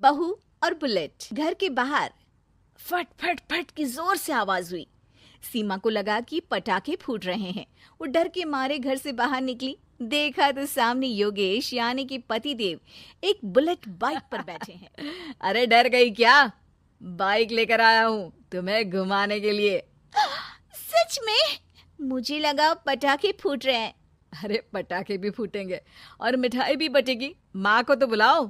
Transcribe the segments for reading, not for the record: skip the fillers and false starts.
बहू और बुलेट। घर के बाहर फट फट फट की जोर से आवाज हुई। सीमा को लगा कि पटाखे फूट रहे हैं। वो डर के मारे घर से बाहर निकली। देखा तो सामने योगेश यानी कि पतिदेव एक बुलेट बाइक पर बैठे हैं। अरे डर गई क्या? बाइक लेकर आया हूँ तुम्हें घुमाने के लिए। सच में? मुझे लगा पटाखे फूट रहे हैं। अरे पटाखे भी फूटेंगे और मिठाई भी बटेगी। माँ को तो बुलाओ।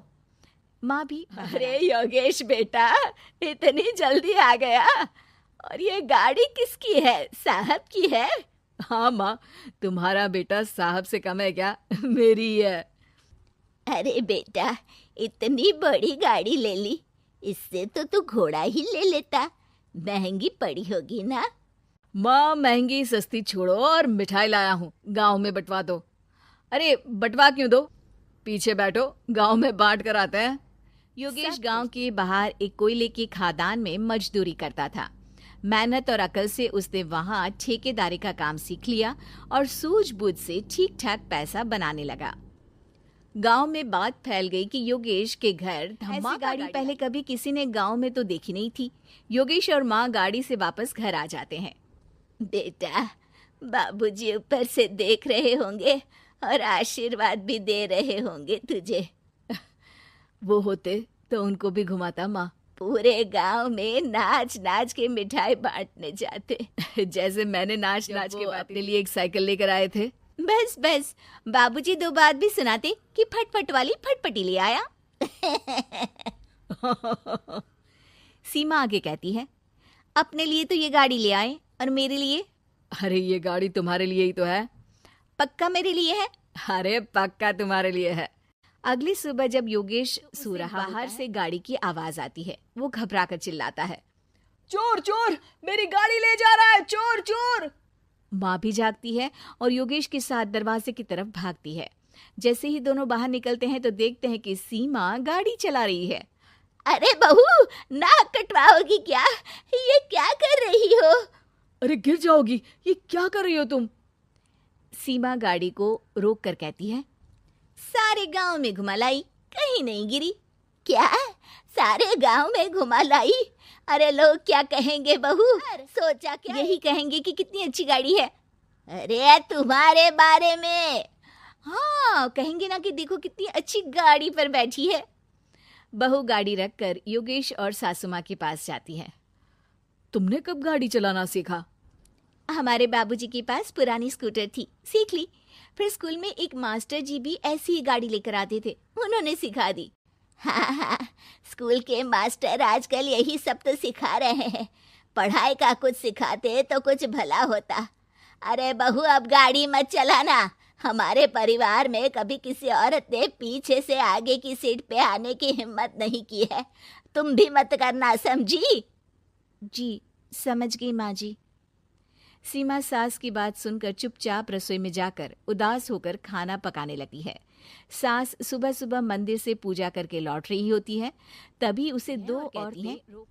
माँ भी। अरे योगेश बेटा, इतनी जल्दी आ गया? और ये गाड़ी किसकी है? साहब की है? हाँ माँ, तुम्हारा बेटा साहब से कम है क्या? मेरी ही है। अरे बेटा, इतनी बड़ी गाड़ी ले ली, इससे तो तू घोड़ा ही ले लेता। महंगी पड़ी होगी ना? माँ महंगी सस्ती छोड़ो और मिठाई लाया हूँ, गांव में बंटवा दो। अरे बंटवा क्यों दो, पीछे बैठो, गांव में बांट कर आते हैं। योगेश गांव के बाहर एक कोयले के खदान में मजदूरी करता था। मेहनत और अकल से उसने वहां ठेकेदारी का काम सीख लिया और सूझबूझ से ठीक ठाक पैसा बनाने लगा। गांव में बात फैल गई कि योगेश के घर ऐसी गाड़ी पहले कभी किसी ने गांव में तो देखी नहीं थी। योगेश और माँ गाड़ी से वापस घर आ जाते हैं। बेटा, बाबूजी ऊपर से देख रहे होंगे और आशीर्वाद भी दे रहे होंगे तुझे। वो होते तो उनको भी घुमाता माँ। पूरे गांव में नाच नाच के मिठाई बांटने जाते। जैसे मैंने नाच नाच के अपने लिए एक साइकिल लेकर आए थे। बस बस, बाबूजी दो बात भी सुनाते कि फटफट वाली फटफटी ले आया। सीमा आगे कहती है, अपने लिए तो ये गाड़ी ले आए और मेरे लिए? अरे ये गाड़ी तुम्हारे लिए ही तो है। पक्का मेरे लिए है? अरे पक्का तुम्हारे लिए है। अगली सुबह जब योगेश सो रहा बाहर से गाड़ी की आवाज आती है। वो घबराकर चिल्लाता है, चोर चोर, मेरी गाड़ी ले जा रहा है, चोर चोर। माँ भी जागती है और योगेश के साथ दरवाजे की तरफ भागती है। जैसे ही दोनों बाहर निकलते हैं तो देखते हैं कि सीमा गाड़ी चला रही है। अरे बहू, नाक कटवाओगी क्या? ये क्या कर रही हो? अरे गिर जाओगी, ये क्या कर रही हो तुम? सीमा गाड़ी को रोक कर कहती है, सारे गांव में घुमा लाई, कहीं नहीं गिरी। क्या? सारे गांव में घुमा लाई? अरे लोग क्या कहेंगे बहू? सोचा क्या? यही कहेंगे कि कितनी अच्छी गाड़ी है। अरे तुम्हारे बारे में। हाँ, कहेंगे ना कि देखो कितनी अच्छी गाड़ी पर बैठी है। बहू गाड़ी रखकर योगेश और सासू माँ के पास जाती है। तुमने कब गाड़ी चलाना सीखा? हमारे बाबूजी के पास पुरानी स्कूटर थी, सीख ली। फिर स्कूल में एक मास्टर जी भी ऐसी ही गाड़ी लेकर आते थे, उन्होंने सिखा दी। हाँ हाँ, स्कूल के मास्टर आजकल यही सब तो सिखा रहे हैं। पढ़ाई का कुछ सिखाते तो कुछ भला होता। अरे बहू, अब गाड़ी मत चलाना। हमारे परिवार में कभी किसी औरत ने पीछे से आगे की सीट पे आने की हिम्मत नहीं की है। तुम भी मत करना, समझी? जी समझ गई माँ जी। सीमा सास की बात सुनकर चुपचाप रसोई में जाकर उदास होकर खाना पकाने लगी है। सास सुबह सुबह मंदिर से पूजा करके लौट रही होती है। तभी उसे दो औरतें,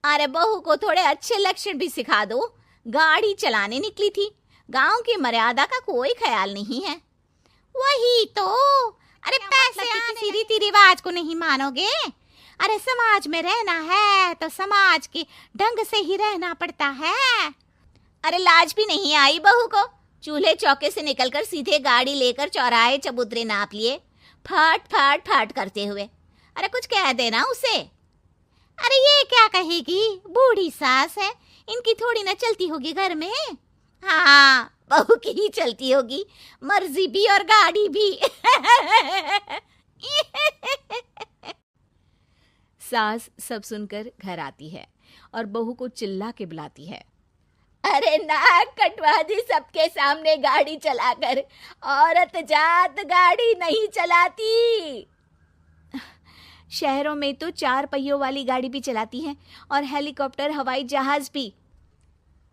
अरे बहू को थोड़े अच्छे लक्षण भी सिखा दो। गाड़ी चलाने निकली थी, गांव की मर्यादा का कोई ख्याल नहीं है। वही तो। अरे पैसे आने किसी रीति रिवाज को नहीं मानोगे? अरे समाज में रहना है तो समाज के ढंग से ही रहना पड़ता है। अरे लाज भी नहीं आई बहू को? चूल्हे चौके से निकलकर सीधे गाड़ी लेकर चौराहे चबूतरे नाप लिए, फट फट फट करते हुए। अरे कुछ कह देना उसे। अरे ये क्या कहेगी, बूढ़ी सास है, इनकी थोड़ी ना चलती होगी घर में। हाँ, बहू की ही चलती होगी, मर्जी भी और गाड़ी भी। सास सब सुनकर घर आती है और बहू को चिल्ला के बुलाती है। अरे नाक कटवा दी सबके सामने गाड़ी चलाकर। औरत जात गाड़ी नहीं चलाती। शहरों में तो 4 पहियों वाली गाड़ी भी चलाती हैं और हेलीकॉप्टर, हवाई जहाज भी।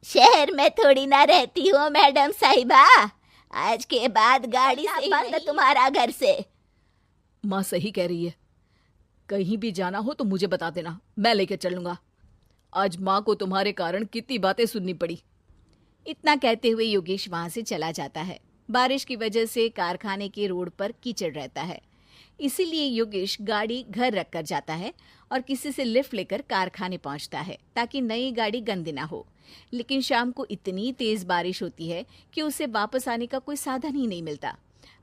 शहर में थोड़ी ना रहती हो मैडम साहिबा। आज के बाद गाड़ी से बंद तुम्हारा घर से। माँ सही कह रही है, कहीं भी जाना हो तो मुझे बता देना, मैं लेकर चलूंगा। आज माँ को तुम्हारे कारण कितनी बातें सुननी पड़ी। इतना कहते हुए योगेश वहां से चला जाता है। बारिश की वजह से कारखाने के रोड पर कीचड़ रहता है। इसीलिए योगेश गाड़ी घर रख कर जाता है और किसी से लिफ्ट लेकर कारखाने पहुंचता है ताकि नई गाड़ी गंदी ना हो। लेकिन शाम को इतनी तेज बारिश होती है कि उसे वापस आने का कोई साधन ही नहीं मिलता।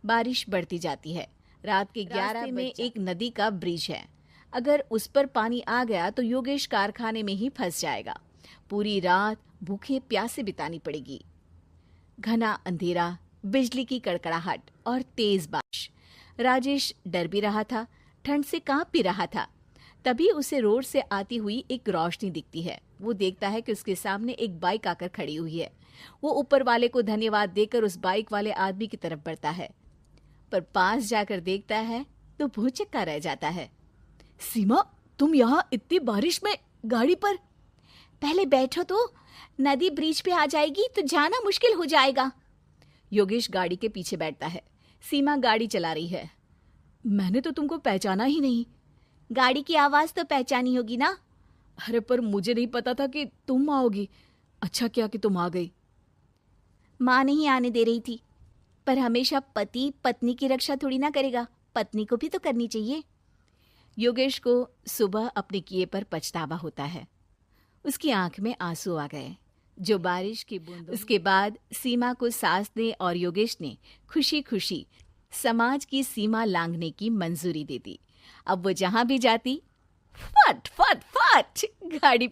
बारिश बढ़ती जाती है। रात के 11 में एक नदी का ब्रिज है। अगर उस पर पानी आ गया तो योगेश कारखाने में ही फंस जाएगा। पूरी रात भूखे प्यासे बितानी पड़ेगी। घना अंधेरा, बिजली की कड़कड़ाहट और तेज बारिश। राजेश डर भी रहा था, ठंड से कांप भी रहा था। तभी उसे रोड से आती हुई एक रोशनी दिखती है। वो देखता है कि उसके सामने एक बाइक आकर खड़ी हुई है। वो ऊपर वाले को धन्यवाद देकर उस बाइक वाले आदमी की तरफ बढ़ता है, पर पास जाकर देखता है तो भौचक्का रह जाता है। सीमा, तुम यहाँ इतनी बारिश में गाड़ी पर? पहले बैठो तो, नदी ब्रिज पे आ जाएगी तो जाना मुश्किल हो जाएगा। योगेश गाड़ी के पीछे बैठता है। सीमा गाड़ी चला रही है। मैंने तो तुमको पहचाना ही नहीं। गाड़ी की आवाज तो पहचानी होगी ना? अरे पर मुझे नहीं पता था कि तुम आओगी। अच्छा किया कि तुम आ गई। माँ नहीं आने दे रही थी, पर हमेशा पति पत्नी की रक्षा थोड़ी ना करेगा, पत्नी को भी तो करनी चाहिए। योगेश को सुबह अपने किए पर पछतावा होता है। उसकी आंख में आंसू आ गए जो बारिश की बूंदों। उसके बाद सीमा को सास ने और योगेश ने खुशी खुशी समाज की सीमा लांघने की मंजूरी दे दी। अब वो जहां भी जाती फट फट फट गाड़ी